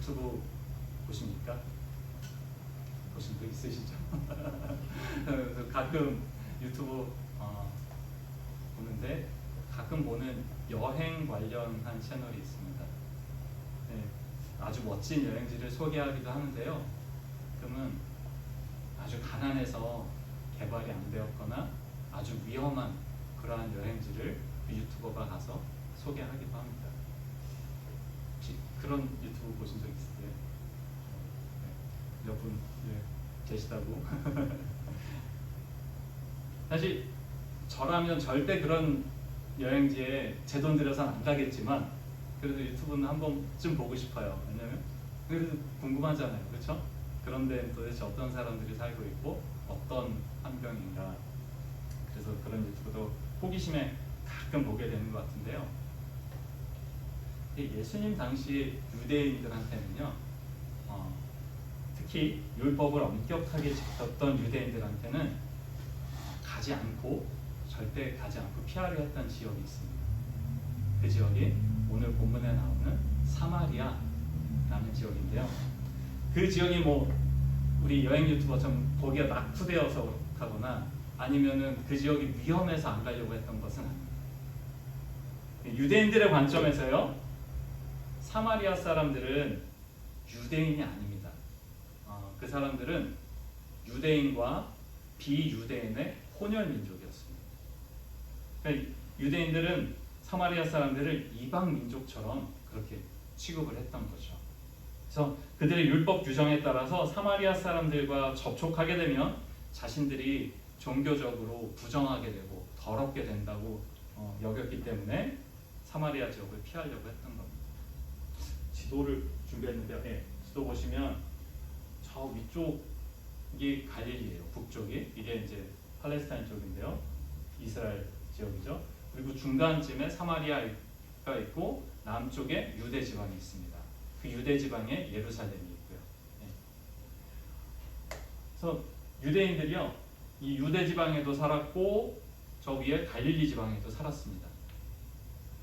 유튜브 보십니까? 보신 적 있으시죠? 가끔 유튜브 보는데 가끔 보는 여행 관련한 채널이 있습니다. 네, 아주 멋진 여행지를 소개하기도 하는데요. 그러면 아주 가난해서 개발이 안 되었거나 아주 위험한 그러한 여행지를 그 유튜버가 가서 소개하기도 합니다. 혹시 그런 유튜브 보신 적 있으세요? 네, 몇 분 계시다고? 사실 저라면 절대 그런 여행지에 제 돈 들여서는 안 가겠지만 그래도 유튜브는 한 번쯤 보고 싶어요. 왜냐면 그래도 궁금하잖아요, 그렇죠? 그런데 도대체 어떤 사람들이 살고 있고 어떤 환경인가. 그래서 그런 유튜브도 호기심에 가끔 보게 되는 것 같은데요. 예수님 당시 유대인들한테는요, 특히 율법을 엄격하게 지켰던 유대인들한테는 가지 않고 절대 가지 않고 피하려 했던 지역이 있습니다. 그 지역이 오늘 본문에 나오는 사마리아라는 지역인데요. 그 지역이 뭐 우리 여행 유튜버처럼 거기가 낙후되어서 가거나 아니면은 그 지역이 위험해서 안 가려고 했던 것은 아닙니다. 유대인들의 관점에서요, 사마리아 사람들은 유대인이 아닙니다. 그 사람들은 유대인과 비유대인의 혼혈 민족이었습니다. 그러니까 유대인들은 사마리아 사람들을 이방 민족처럼 그렇게 취급을 했던 거죠. 그래서 그들의 율법 규정에 따라서 사마리아 사람들과 접촉하게 되면 자신들이 종교적으로 부정하게 되고 더럽게 된다고 여겼기 때문에 사마리아 지역을 피하려고 했던 겁니다. 지도를 준비했는데요. 네, 지도 보시면 저 위쪽이 갈릴리예요. 북쪽이 이게 이제 팔레스타인 쪽인데요. 이스라엘 지역이죠. 그리고 중간쯤에 사마리아가 있고 남쪽에 유대 지방이 있습니다. 그 유대 지방에 예루살렘이 있고요. 네. 그래서 유대인들이요, 이 유대 지방에도 살았고 저 위에 갈릴리 지방에도 살았습니다.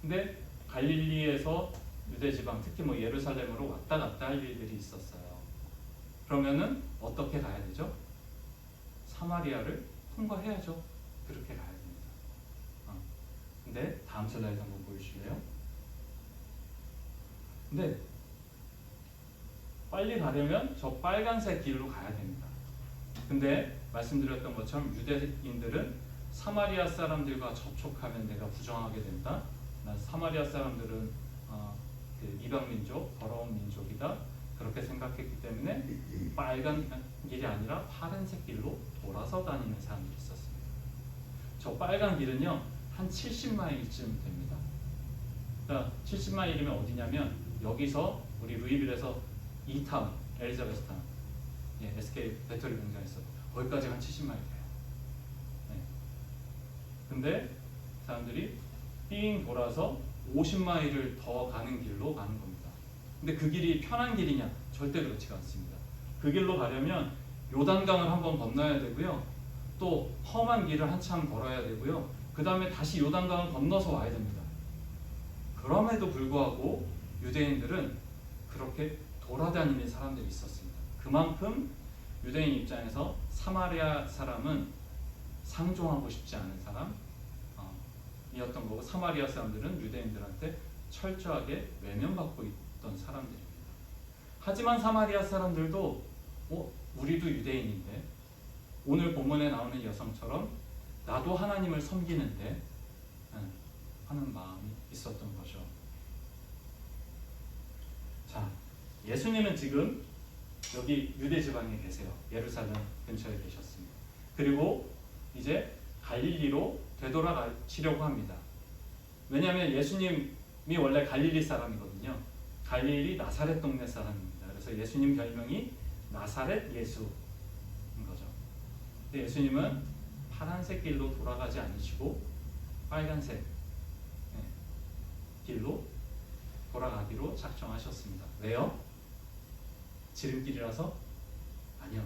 근데 갈릴리에서 유대 지방, 특히 뭐 예루살렘으로 왔다 갔다 할 일들이 있었어요. 그러면은 어떻게 가야 되죠? 사마리아를 통과해야죠. 그렇게 가야 됩니다. 근데 다음 슬라이드 한번 보여주실래요? 근데 빨리 가려면 저 빨간색 길로 가야 됩니다. 근데 말씀드렸던 것처럼 유대인들은 사마리아 사람들과 접촉하면 내가 부정하게 된다. 사마리아 사람들은 그 이방 민족, 더러운 민족이다. 그렇게 생각했기 때문에 빨간 길이 아니라 파란색 길로 돌아서 다니는 사람들이 있었습니다. 저 빨간 길은요, 한 70마일쯤 됩니다. 그러니까 70마일이면 어디냐면 여기서 우리 루이빌에서 이타운, 엘리자베스타운, SK 배터리 공장 있어. 거기까지 한 70마일 돼요. 네. 근데 사람들이 삥 돌아서 50마일을 더 가는 길로 가는 겁니다. 근데 그 길이 편한 길이냐? 절대 그렇지가 않습니다. 그 길로 가려면 요단강을 한번 건너야 되고요. 또 험한 길을 한참 걸어야 되고요. 그 다음에 다시 요단강을 건너서 와야 됩니다. 그럼에도 불구하고 유대인들은 그렇게 돌아다니는 사람들이 있었습니다. 그만큼 유대인 입장에서 사마리아 사람은 상종하고 싶지 않은 사람이었던 거고, 사마리아 사람들은 유대인들한테 철저하게 외면받고 있던 사람들입니다. 하지만 사마리아 사람들도 우리도 유대인인데 오늘 본문에 나오는 여성처럼 나도 하나님을 섬기는데 하는 마음이 있었던 거죠. 자, 예수님은 지금 여기 유대 지방에 계세요. 예루살렘 근처에 계셨습니다. 그리고 이제 갈릴리로 되돌아가시려고 합니다. 왜냐하면 예수님이 원래 갈릴리 사람이거든요. 갈릴리 나사렛 동네 사람입니다. 그래서 예수님 별명이 나사렛 예수인 거죠. 근데 예수님은 파란색 길로 돌아가지 않으시고 빨간색 길로 돌아가기로 작정하셨습니다. 왜요? 지름길이라서? 아니요.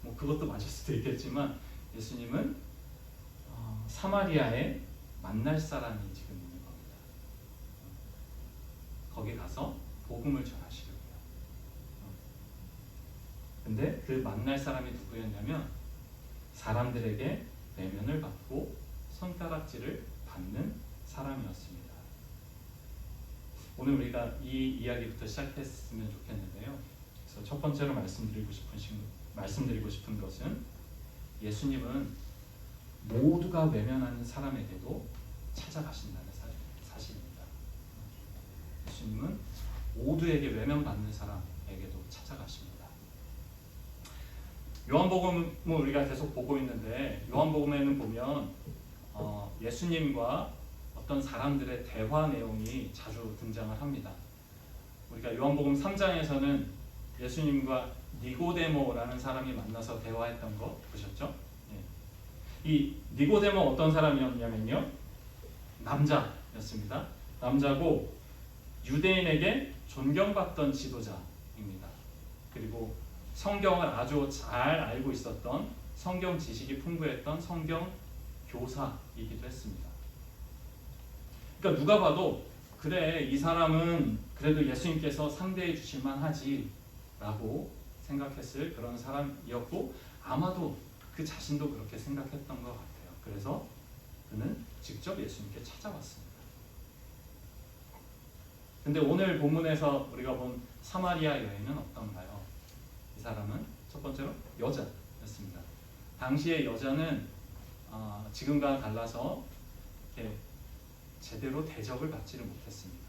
뭐 그것도 맞을 수도 있겠지만 예수님은 사마리아에 만날 사람이 지금 있는 겁니다. 거기 가서 복음을 전하시려고요. 근데 그 만날 사람이 누구였냐면 사람들에게 내면을 받고 손가락질을 받는 사람이었습니다. 오늘 우리가 이 이야기부터 시작했으면 좋겠는데요. 그래서 첫 번째로 말씀드리고 싶은 것은 예수님은 모두가 외면하는 사람에게도 찾아가신다는 사실입니다. 예수님은 모두에게 외면받는 사람에게도 찾아가십니다. 요한복음을 우리가 계속 보고 있는데 요한복음에는 보면 예수님과 어떤 사람들의 대화 내용이 자주 등장을 합니다. 우리가 요한복음 3장에서는 예수님과 니고데모라는 사람이 만나서 대화했던 거 보셨죠? 예. 이 니고데모 어떤 사람이었냐면요, 남자였습니다. 남자고 유대인에게 존경받던 지도자입니다. 그리고 성경을 아주 잘 알고 있었던, 성경 지식이 풍부했던 성경 교사이기도 했습니다. 그러니까 누가 봐도 그래, 이 사람은 그래도 예수님께서 상대해 주실 만하지 라고 생각했을 그런 사람이었고, 아마도 그 자신도 그렇게 생각했던 것 같아요. 그래서 그는 직접 예수님께 찾아왔습니다. 근데 오늘 본문에서 우리가 본 사마리아 여인은 어떤가요? 이 사람은 첫 번째로 여자였습니다. 당시의 여자는 지금과 달라서 이렇게 제대로 대접을 받지를 못했습니다.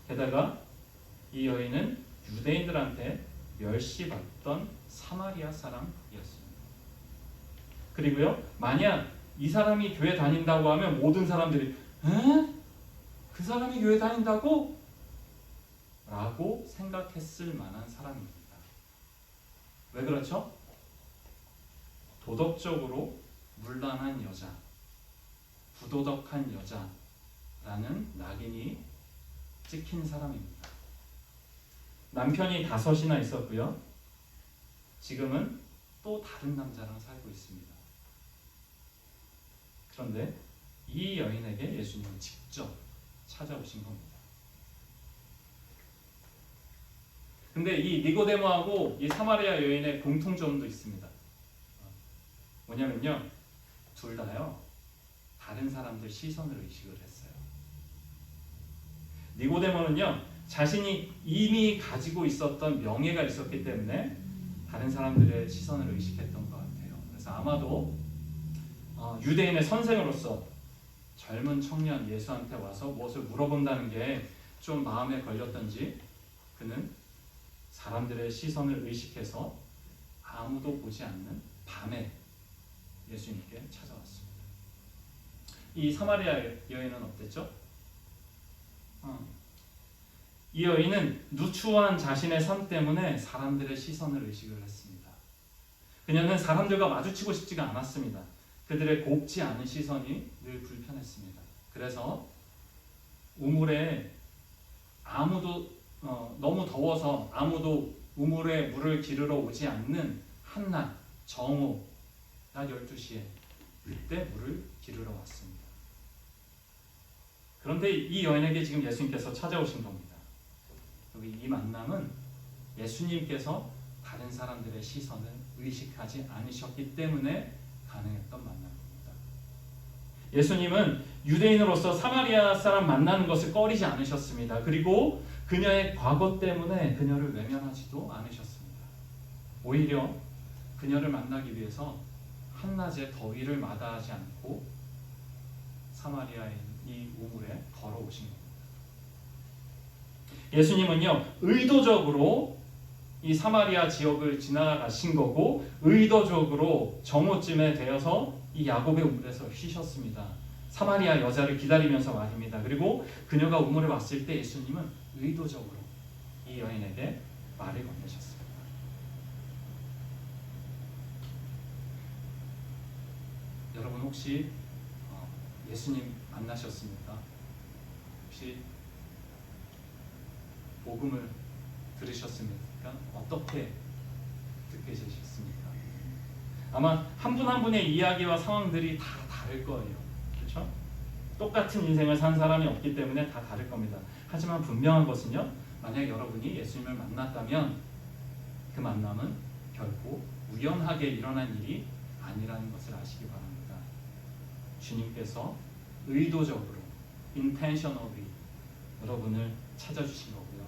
게다가 이 여인은 유대인들한테 멸시받던 사마리아 사람이었습니다. 그리고요, 만약 이 사람이 교회 다닌다고 하면 모든 사람들이 에? 그 사람이 교회 다닌다고? 라고 생각했을 만한 사람입니다. 왜 그렇죠? 도덕적으로 문란한 여자, 부도덕한 여자라는 낙인이 찍힌 사람입니다. 남편이 5이나 있었고요. 지금은 또 다른 남자랑 살고 있습니다. 그런데 이 여인에게 예수님은 직접 찾아오신 겁니다. 근데 이 니고데모하고 이 사마리아 여인의 공통점도 있습니다. 뭐냐면요, 둘 다요 다른 사람들 시선을 의식을 했어요. 니고데모는요, 자신이 이미 가지고 있었던 명예가 있었기 때문에 다른 사람들의 시선을 의식했던 것 같아요. 그래서 아마도 유대인의 선생으로서 젊은 청년 예수한테 와서 무엇을 물어본다는 게 좀 마음에 걸렸던지 그는 사람들의 시선을 의식해서 아무도 보지 않는 밤에 예수님께 찾아왔습니다. 이 사마리아 여인은 어땠죠? 이 여인은 누추한 자신의 삶 때문에 사람들의 시선을 의식을 했습니다. 그녀는 사람들과 마주치고 싶지가 않았습니다. 그들의 곱지 않은 시선이 늘 불편했습니다. 그래서 우물에 너무 더워서 아무도 우물에 물을 기르러 오지 않는 한낮 정오 낮 12시에 그때 물을 기르러 왔습니다. 그런데 이 여인에게 지금 예수님께서 찾아오신 겁니다. 여기 이 만남은 예수님께서 다른 사람들의 시선을 의식하지 않으셨기 때문에 가능했던 만남입니다. 예수님은 유대인으로서 사마리아 사람 만나는 것을 꺼리지 않으셨습니다. 그리고 그녀의 과거 때문에 그녀를 외면하지도 않으셨습니다. 오히려 그녀를 만나기 위해서 한낮의 더위를 마다하지 않고 사마리아의 이 우물에 걸어오신 겁니다. 예수님은요, 의도적으로 이 사마리아 지역을 지나가신 거고, 의도적으로 정오쯤에 되어서 이 야곱의 우물에서 쉬셨습니다. 사마리아 여자를 기다리면서 말입니다. 그리고 그녀가 우물에 왔을 때 예수님은 의도적으로 이 여인에게 말을 건네셨습니다. 여러분 혹시 예수님 만나셨습니까? 혹시 복음을 들으셨습니까? 어떻게 듣게 되셨습니까? 아마 한 분 한 분의 이야기와 상황들이 다 다를 거예요. 그렇죠? 똑같은 인생을 산 사람이 없기 때문에 다 다를 겁니다. 하지만 분명한 것은요, 만약 여러분이 예수님을 만났다면 그 만남은 결코 우연하게 일어난 일이 아니라는 것을 아시기 바랍니다. 주님께서 의도적으로 intentionally 여러분을 찾아주신 거고요.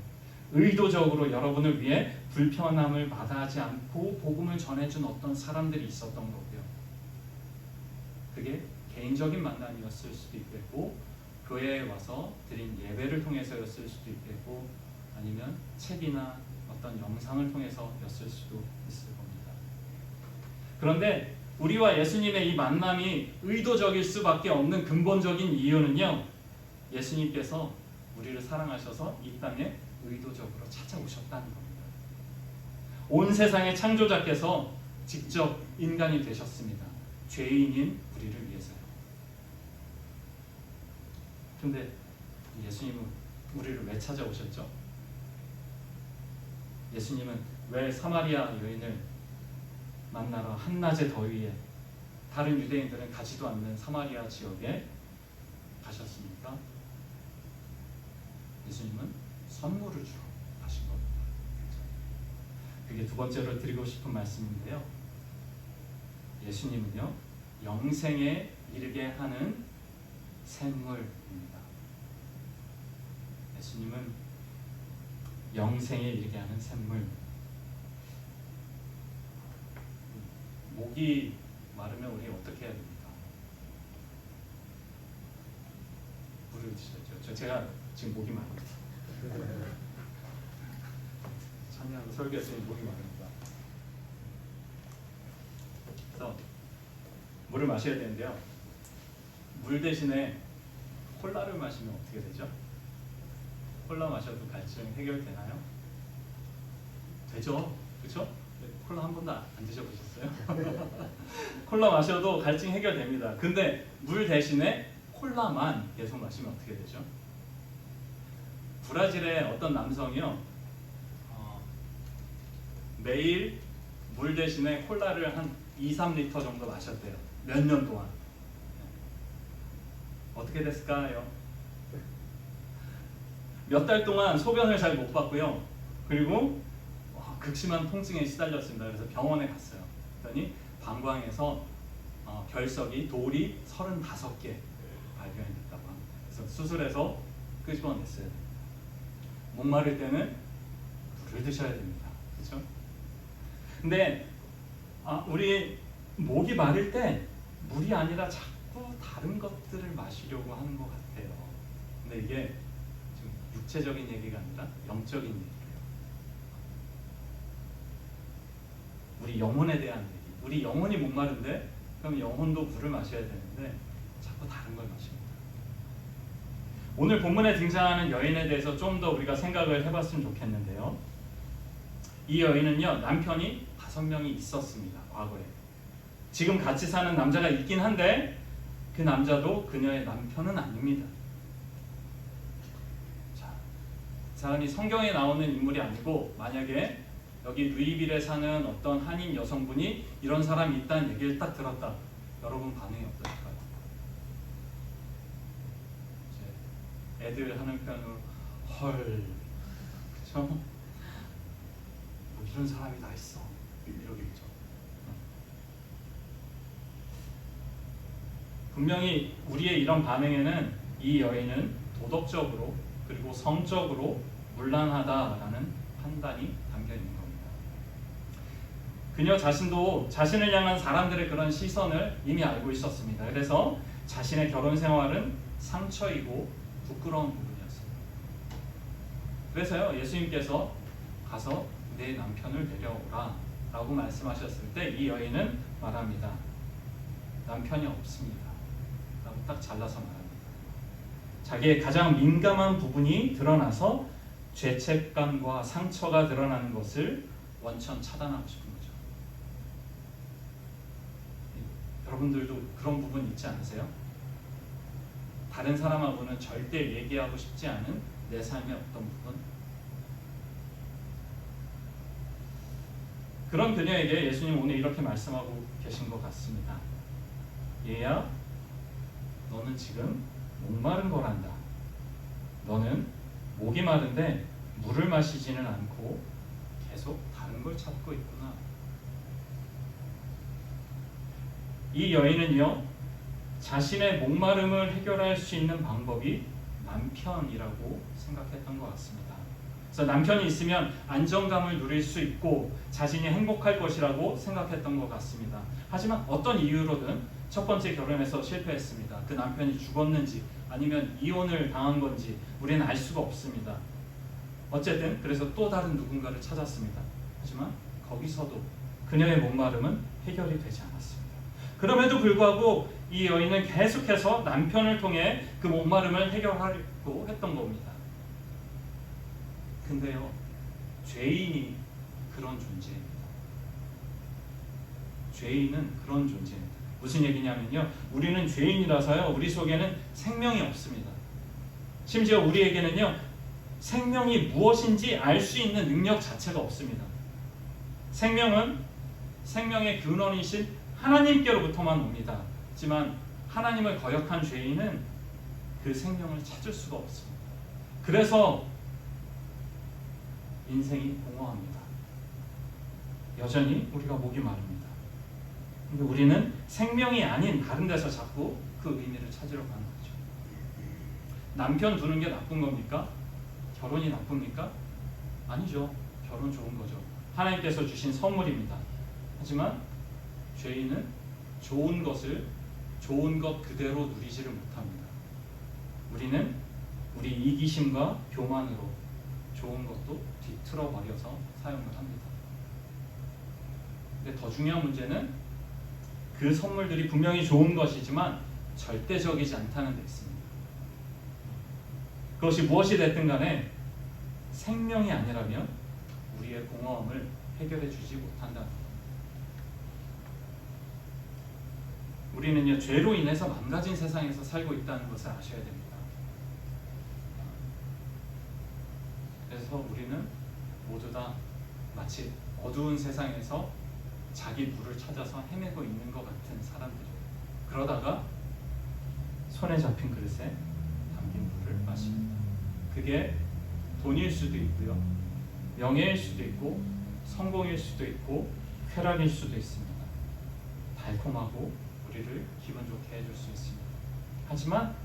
의도적으로 여러분을 위해 불편함을 마다하지 않고 복음을 전해준 어떤 사람들이 있었던 거고요. 그게 개인적인 만남이었을 수도 있겠고 교회에 와서 드린 예배를 통해서였을 수도 있겠고 아니면 책이나 어떤 영상을 통해서였을 수도 있을 겁니다. 그런데 우리와 예수님의 이 만남이 의도적일 수밖에 없는 근본적인 이유는요. 예수님께서 우리를 사랑하셔서 이 땅에 의도적으로 찾아오셨다는 겁니다. 온 세상의 창조자께서 직접 인간이 되셨습니다. 죄인인 우리를 위해서요. 근데 예수님은 우리를 왜 찾아오셨죠? 예수님은 왜 사마리아 여인을 만나러 한낮의 더위에 다른 유대인들은 가지도 않는 사마리아 지역에 가셨습니까? 예수님은 선물을 주러 가신 겁니다. 그게 두 번째로 드리고 싶은 말씀인데요. 예수님은요, 영생에 이르게 하는 샘물입니다. 예수님은 영생에 이르게 하는 샘물. 목이 마르면 우리 어떻게 해야 됩니까? 물을 드셨죠. 제가 지금 목이 마릅니다. 찬양 설교했더니 목이 마릅니다. 그래서 물을 마셔야 되는데요. 물 대신에 콜라를 마시면 어떻게 되죠? 콜라 마셔도 갈증 해결되나요? 되죠? 그렇죠? 콜라 한 번도 안 드셔보셨어요? 콜라 마셔도 갈증 해결됩니다. 근데 물 대신에 콜라만 계속 마시면 어떻게 되죠? 브라질의 어떤 남성이요, 매일 물 대신에 콜라를 한 2-3리터 정도 마셨대요. 몇 년 동안. 어떻게 됐을까요? 몇 달 동안 소변을 잘 못 봤고요. 그리고 극심한 통증에 시달렸습니다. 그래서 병원에 갔어요. 그랬더니 방광에서 결석이 돌이 35개 발견됐다고 합니다. 그래서 수술해서 끄집어냈어요. 목마를 때는 물을 드셔야 됩니다. 그렇죠? 근데 우리 목이 마를 때 물이 아니라 자꾸 다른 것들을 마시려고 하는 것 같아요. 근데 이게 지금 육체적인 얘기가 아니라 영적인 얘기예요. 우리 영혼에 대한 얘기. 우리 영혼이 목마른데 그럼 영혼도 물을 마셔야 되는데 자꾸 다른 걸 마십니다. 오늘 본문에 등장하는 여인에 대해서 좀 더 우리가 생각을 해봤으면 좋겠는데요. 이 여인은요, 남편이 5명이 있었습니다. 과거에. 지금 같이 사는 남자가 있긴 한데 그 남자도 그녀의 남편은 아닙니다. 자, 이 사람이 성경에 나오는 인물이 아니고 만약에 여기 루이빌에 사는 어떤 한인 여성분이 이런 사람이 있다는 얘기를 딱 들었다. 여러분 반응이 어떠실까요? 애들 하는 표현으로 헐, 그렇죠? 뭐 이런 사람이 다 있어 이러겠죠. 분명히 우리의 이런 반응에는 이 여인은 도덕적으로 그리고 성적으로 문란하다라는 판단이 담겨 있는 겁니다. 그녀 자신도 자신을 향한 사람들의 그런 시선을 이미 알고 있었습니다. 그래서 자신의 결혼 생활은 상처이고 부끄러운 부분이었습니다. 그래서요, 예수님께서 가서 내 남편을 데려오라 라고 말씀하셨을 때 이 여인은 말합니다. 남편이 없습니다 라고 딱 잘라서 말합니다. 자기의 가장 민감한 부분이 드러나서 죄책감과 상처가 드러나는 것을 원천 차단하고 싶은 거죠. 여러분들도 그런 부분 있지 않으세요? 다른 사람하고는 절대 얘기하고 싶지 않은 내 삶의 어떤 부분? 그런 그녀에게 예수님 오늘 이렇게 말씀하고 계신 것 같습니다. 얘야, 너는 지금 목마른 거란다. 너는 목이 마른데 물을 마시지는 않고 계속 다른 걸 찾고 있구나. 이 여인은요, 자신의 목마름을 해결할 수 있는 방법이 남편이라고 생각했던 것 같습니다. 그래서 남편이 있으면 안정감을 누릴 수 있고 자신이 행복할 것이라고 생각했던 것 같습니다. 하지만 어떤 이유로든 첫 번째 결혼에서 실패했습니다. 그 남편이 죽었는지 아니면 이혼을 당한 건지 우리는 알 수가 없습니다. 어쨌든 그래서 또 다른 누군가를 찾았습니다. 하지만 거기서도 그녀의 목마름은 해결이 되지 않았습니다. 그럼에도 불구하고 이 여인은 계속해서 남편을 통해 그 목마름을 해결하려고 했던 겁니다. 근데요, 죄인이 그런 존재입니다. 죄인은 그런 존재입니다. 무슨 얘기냐면요, 우리는 죄인이라서요, 우리 속에는 생명이 없습니다. 심지어 우리에게는요, 생명이 무엇인지 알 수 있는 능력 자체가 없습니다. 생명은 생명의 근원이신 하나님께로부터만 옵니다. 하지만 하나님을 거역한 죄인은 그 생명을 찾을 수가 없습니다. 그래서 인생이 공허합니다. 여전히 우리가 목이 마릅니다. 근데 우리는 생명이 아닌 다른 데서 자꾸 그 의미를 찾으려고 하는 거죠. 남편 두는 게 나쁜 겁니까? 결혼이 나쁩니까? 아니죠. 결혼 좋은 거죠. 하나님께서 주신 선물입니다. 하지만 죄인은 좋은 것을 좋은 것 그대로 누리지를 못합니다. 우리는 우리 이기심과 교만으로 좋은 것도 뒤틀어 버려서 사용을 합니다. 근데 더 중요한 문제는 그 선물들이 분명히 좋은 것이지만 절대적이지 않다는 데 있습니다. 그것이 무엇이 됐든 간에 생명이 아니라면 우리의 공허함을 해결해 주지 못한다는 것. 우리는요, 죄로 인해서 망가진 세상에서 살고 있다는 것을 아셔야 됩니다. 그래서 우리는 모두 다 마치 어두운 세상에서 자기 물을 찾아서 헤매고 있는 것 같은 사람들이에요. 그러다가 손에 잡힌 그릇에 담긴 물을 마십니다. 그게 돈일 수도 있고요, 명예일 수도 있고, 성공일 수도 있고, 쾌락일 수도 있습니다. 달콤하고 우리를 기분 좋게 해줄 수 있습니다. 하지만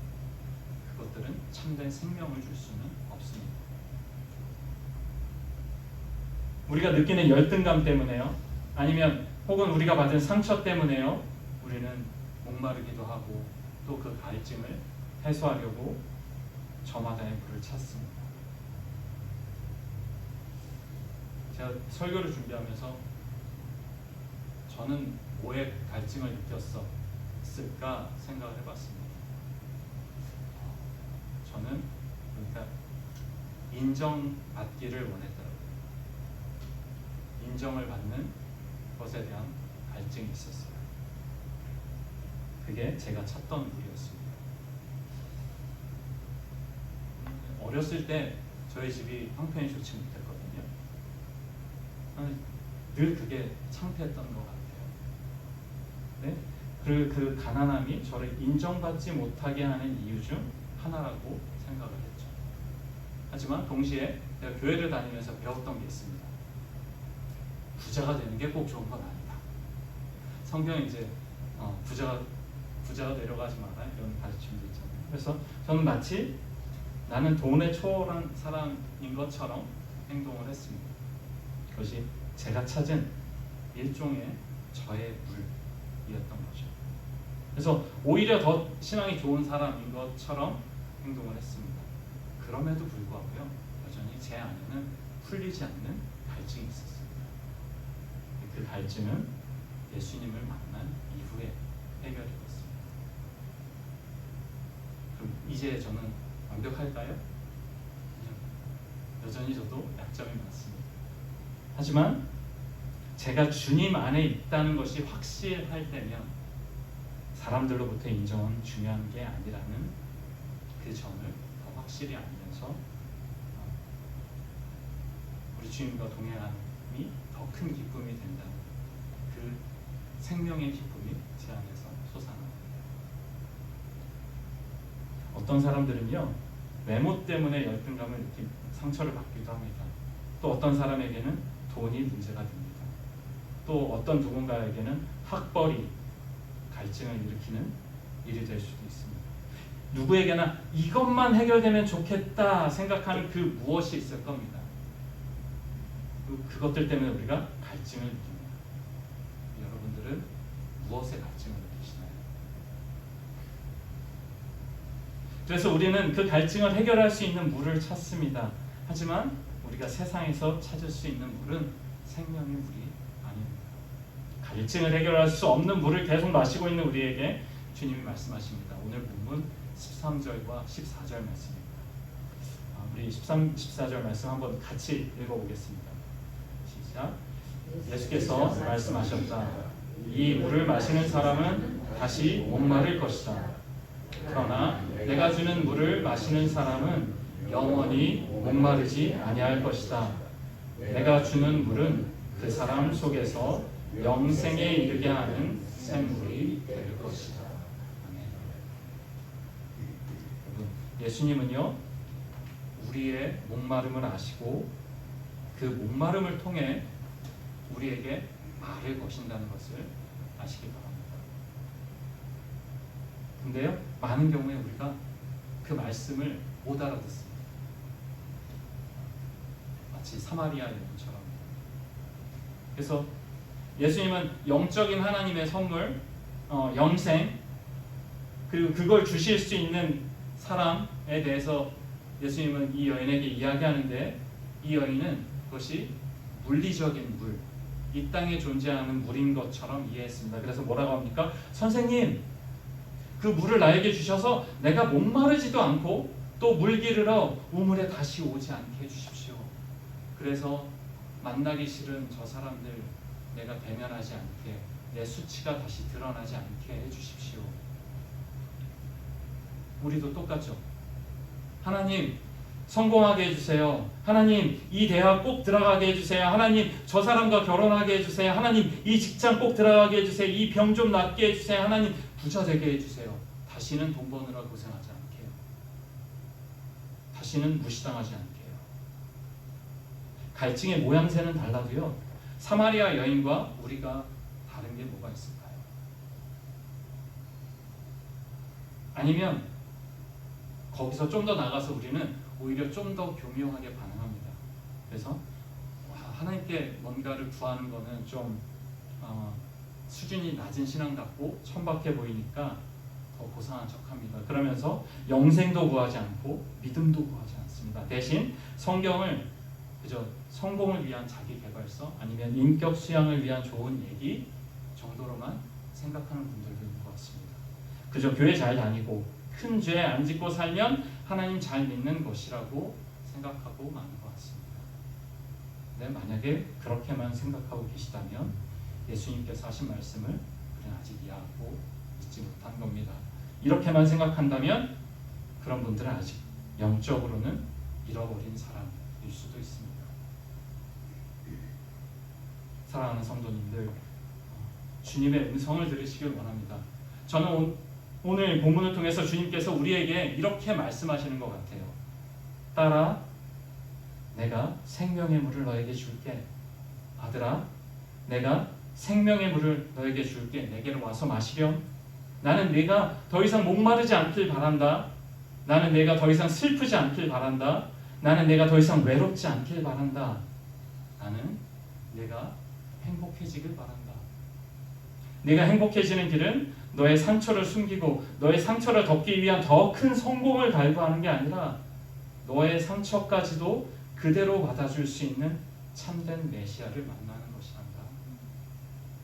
그것들은 참된 생명을 줄 수는 없습니다. 우리가 느끼는 열등감 때문에요, 아니면 혹은 우리가 받은 상처 때문에요, 우리는 목마르기도 하고 또 그 갈증을 해소하려고 저마다의 물을 찾습니다. 제가 설교를 준비하면서 저는 뭐에 갈증을 느꼈을까 생각을 해봤습니다. 저는 그러니까 인정받기를 원했더라고요. 인정을 받는 것에 대한 갈증이 있었어요. 그게 제가 찾던 물이었습니다. 어렸을 때 저희 집이 형편이 좋지 못했거든요. 늘 그게 창피했던 것 같아요. 네? 그리고 그 가난함이 저를 인정받지 못하게 하는 이유 중 하나라고 생각을 했죠. 하지만 동시에 제가 교회를 다니면서 배웠던 게 있습니다. 부자가 되는 게 꼭 좋은 건 아니다. 성경에 이제 부자가 되려고 하지 마라 이런 가르침도 있잖아요. 그래서 저는 마치 나는 돈에 초월한 사람인 것처럼 행동을 했습니다. 그것이 제가 찾은 일종의 저의 물이었던 거죠. 그래서 오히려 더 신앙이 좋은 사람인 것처럼 행동을 했습니다. 그럼에도 불구하고요, 여전히 제 안에는 풀리지 않는 갈증이 있었습니다. 그 갈증은 예수님을 만난 이후에 해결이 됐습니다. 그럼 이제 저는 완벽할까요? 여전히 저도 약점이 많습니다. 하지만 제가 주님 안에 있다는 것이 확실할 때면 사람들로부터 인정은 중요한 게 아니라는 그 점을 더 확실히 알면서 우리 주님과 동행함이 더 큰 기쁨이 된다는 그 생명의 기쁨이 제 안에서 솟아납니다. 어떤 사람들은요, 외모 때문에 열등감을 느끼고 상처를 받기도 합니다. 또 어떤 사람에게는 돈이 문제가 됩니다. 또 어떤 누군가에게는 학벌이 갈증을 일으키는 일이 될 수도 있습니다. 누구에게나 이것만 해결되면 좋겠다 생각하는 그 무엇이 있을 겁니다. 그것들 때문에 우리가 갈증을 느낍니다. 여러분들은 무엇에 갈증을 느끼시나요? 그래서 우리는 그 갈증을 해결할 수 있는 물을 찾습니다. 하지만 우리가 세상에서 찾을 수 있는 물은 생명의 물이 아닙니다. 갈증을 해결할 수 없는 물을 계속 마시고 있는 우리에게 주님이 말씀하십니다. 오늘 본문 13절과 14절 말씀입니다. 우리 13, 14절 말씀 한번 같이 읽어보겠습니다. 시작. 예수께서 말씀하셨다. 이 물을 마시는 사람은 다시 목마를 것이다. 그러나 내가 주는 물을 마시는 사람은 영원히 목마르지 아니할 것이다. 내가 주는 물은 그 사람 속에서 영생에 이르게 하는 샘물이 될 것이다. 아멘. 예수님은요, 우리의 목마름을 아시고 그 목마름을 통해 우리에게 말을 거신다는 것을 아시기 바랍니다. 근데요, 많은 경우에 우리가 그 말씀을 못 알아듣습니다. 마치 사마리아 여인처럼. 그래서 예수님은 영적인 하나님의 선물, 영생, 그리고 그걸 주실 수 있는 사람에 대해서 예수님은 이 여인에게 이야기하는데, 이 여인은 그것이 물리적인 물, 이 땅에 존재하는 물인 것처럼 이해했습니다. 그래서 뭐라고 합니까? 선생님, 그 물을 나에게 주셔서 내가 목마르지도 않고 또 물 기르러 우물에 다시 오지 않게 해주십시오. 그래서 만나기 싫은 저 사람들 내가 대면하지 않게, 내 수치가 다시 드러나지 않게 해주십시오. 우리도 똑같죠. 하나님, 성공하게 해주세요. 하나님, 이 대학 꼭 들어가게 해주세요. 하나님, 저 사람과 결혼하게 해주세요. 하나님, 이 직장 꼭 들어가게 해주세요. 이 병 좀 낫게 해주세요. 하나님, 부자 되게 해주세요. 다시는 돈 버느라 고생하지 않게 해요. 다시는 무시당하지 않게 해요. 갈증의 모양새는 달라도요, 사마리아 여인과 우리가 다른 게 뭐가 있을까요? 아니면 거기서 좀 더 나가서 우리는 오히려 좀 더 교묘하게 반응합니다. 그래서 하나님께 뭔가를 구하는 거는 좀 수준이 낮은 신앙 같고 천박해 보이니까 더 고상한 척합니다. 그러면서 영생도 구하지 않고 믿음도 구하지 않습니다. 대신 성경을 그저 성공을 위한 자기 개발서 아니면 인격 수양을 위한 좋은 얘기 정도로만 생각하는 분들도 있는 것 같습니다. 그저 교회 잘 다니고 큰 죄 안 짓고 살면 하나님 잘 믿는 것이라고 생각하고 마는 것 같습니다. 네, 만약에 그렇게만 생각하고 계시다면 예수님께서 하신 말씀을 그냥 아직 이해하고 믿지 못한 겁니다. 이렇게만 생각한다면 그런 분들은 아직 영적으로는 잃어버린 사람일 수도 있습니다. 사랑하는 성도님들, 주님의 음성을 들으시길 원합니다. 저는 오늘 본문을 통해서 주님께서 우리에게 이렇게 말씀하시는 것 같아요. 딸아, 내가 생명의 물을 너에게 줄게. 아들아, 내가 생명의 물을 너에게 줄게. 내게로 와서 마시렴. 나는 네가 더 이상 목마르지 않길 바란다. 나는 네가 더 이상 슬프지 않길 바란다. 나는 네가 더 이상 외롭지 않길 바란다. 나는 네가 행복해지길 바란다. 네가 행복해지는 길은 너의 상처를 숨기고 너의 상처를 덮기 위한 더 큰 성공을 갈구하는 게 아니라 너의 상처까지도 그대로 받아줄 수 있는 참된 메시아를 만나는 것이란다.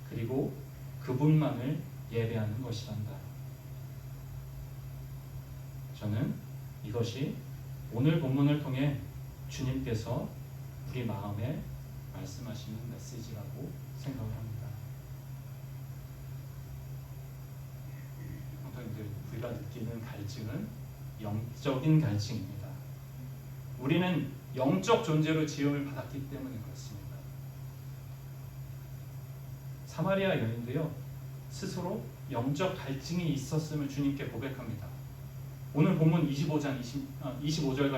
그리고 그분만을 예배하는 것이란다. 저는 이것이 오늘 본문을 통해 주님께서 우리 마음에 말씀하시는 메시지라고 생각을 합니다. 우리가 느끼는 갈증은 영적인 갈증입니다. 우리는 영적 존재로 지음을 받았기 때문에 그렇습니다. 사마리아 여인도요, 스스로 영적 갈증이 있었음을 주님께 고백합니다. 오늘 본문 25절과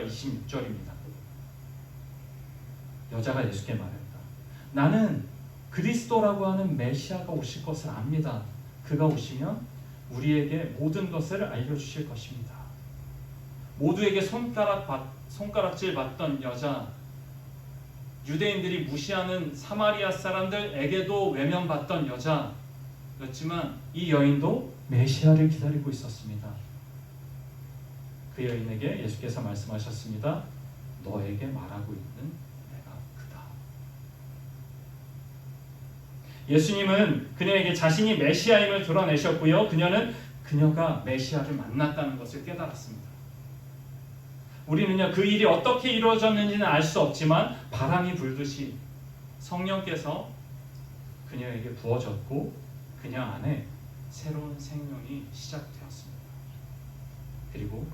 26절입니다. 여자가 예수께 말했다. 나는 그리스도라고 하는 메시아가 오실 것을 압니다. 그가 오시면 우리에게 모든 것을 알려주실 것입니다. 모두에게 손가락질 받던 여자, 유대인들이 무시하는 사마리아 사람들에게도 외면받던 여자였지만 이 여인도 메시아를 기다리고 있었습니다. 그 여인에게 예수께서 말씀하셨습니다. 너에게 말하고 있는 내가 그다. 예수님은 그녀에게 자신이 메시아임을 드러내셨고요. 그녀가 메시아를 만났다는 것을 깨달았습니다. 우리는요, 그 일이 어떻게 이루어졌는지는 알 수 없지만 바람이 불듯이 성령께서 그녀에게 부어졌고 그녀 안에 새로운 생명이 시작되었습니다. 그리고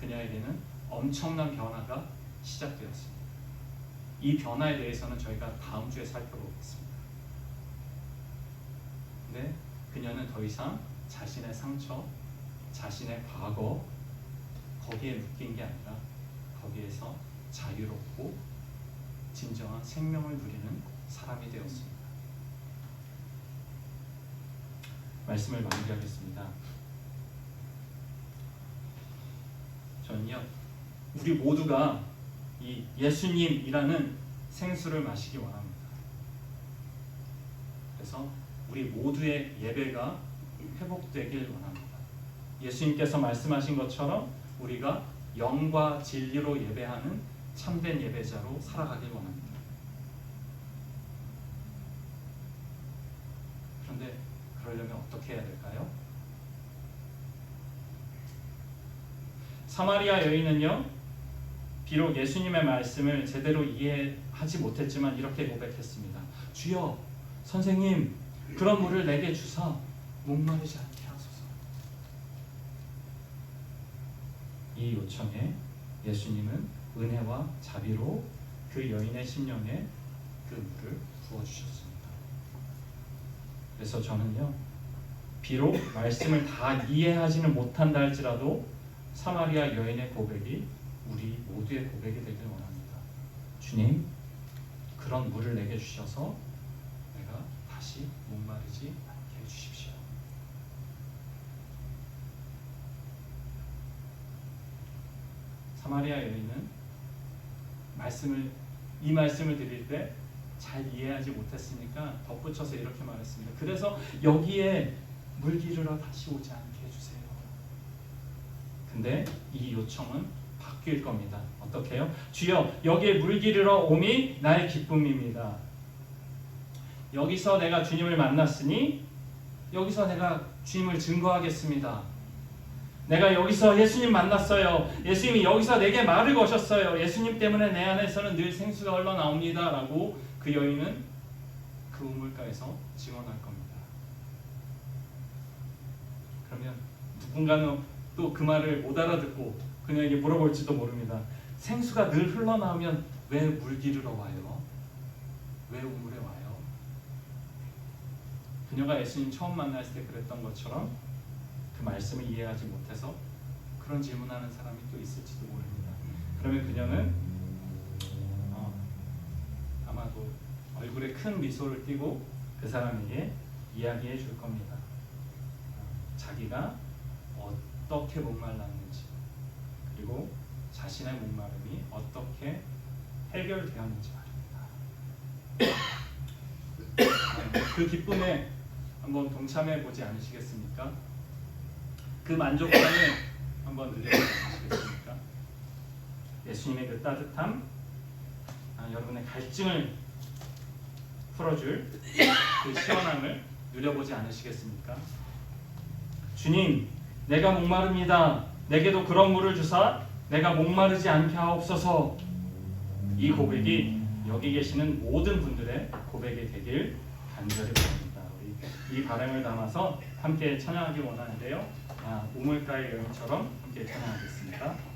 그녀에게는 엄청난 변화가 시작되었습니다. 이 변화에 대해서는 저희가 다음 주에 살펴보겠습니다. 근데 그녀는 더 이상 자신의 상처, 자신의 과거 거기에 묶인 게 아니라 거기에서 자유롭고 진정한 생명을 누리는 사람이 되었습니다. 말씀을 마무리하겠습니다. 저는요, 우리 모두가 이 예수님이라는 생수를 마시기 원합니다. 그래서 우리 모두의 예배가 회복되길 원합니다. 예수님께서 말씀하신 것처럼 우리가 영과 진리로 예배하는 참된 예배자로 살아가길 원합니다. 그런데 그러려면 어떻게 해야 될까요? 사마리아 여인은요, 비록 예수님의 말씀을 제대로 이해하지 못했지만 이렇게 고백했습니다. 주여, 선생님, 그런 물을 내게 주사 목마르지 않게 하소서. 이 요청에 예수님은 은혜와 자비로 그 여인의 심령에 그 물을 부어주셨습니다. 그래서 저는요, 비록 말씀을 다 이해하지는 못한다 할지라도 사마리아 여인의 고백이 우리 모두의 고백이 되길 원합니다. 주님, 그런 물을 내게 주셔서 내가 다시 목마르지 않게 해주십시오. 사마리아 여인은 이 말씀을 드릴 때 잘 이해하지 못했으니까 덧붙여서 이렇게 말했습니다. 그래서 여기에 물 기르러 다시 오지 않게 해주세요. 근데 이 요청은 바뀔 겁니다. 어떻게 해요? 주여, 여기에 물 기르러 옴이 나의 기쁨입니다. 여기서 내가 주님을 만났으니 여기서 내가 주님을 증거하겠습니다. 내가 여기서 예수님 만났어요. 예수님이 여기서 내게 말을 거셨어요. 예수님 때문에 내 안에서는 늘 생수가 흘러나옵니다. 라고 그 여인은 그 우물가에서 증언할 겁니다. 그러면 누군가는 또 그 말을 못 알아듣고 그녀에게 물어볼지도 모릅니다. 생수가 늘 흘러나오면 왜 물 기르러 와요? 왜 우물에 와요? 그녀가 예수님 처음 만났을 때 그랬던 것처럼 그 말씀을 이해하지 못해서 그런 질문하는 사람이 또 있을지도 모릅니다. 그러면 그녀는 아마도 얼굴에 큰 미소를 띠고 그 사람에게 이야기해 줄 겁니다. 자기가 어떻게 목말랐는지, 그리고 자신의 목마름이 어떻게 해결되었는지 말입니다. 그 기쁨에 한번 동참해 보지 않으시겠습니까? 그 만족감을 한번 느껴보지 않으시겠습니까? 예수님의 그 따뜻함, 여러분의 갈증을 풀어줄 그 시원함을 누려보지 않으시겠습니까? 주님, 내가 목마릅니다. 내게도 그런 물을 주사 내가 목마르지 않게 하옵소서. 이 고백이 여기 계시는 모든 분들의 고백이 되길 간절히 바랍니다. 우리 이 바람을 담아서 함께 찬양하기 원하는데요. 우물가의 여인처럼 함께 찬양하겠습니다.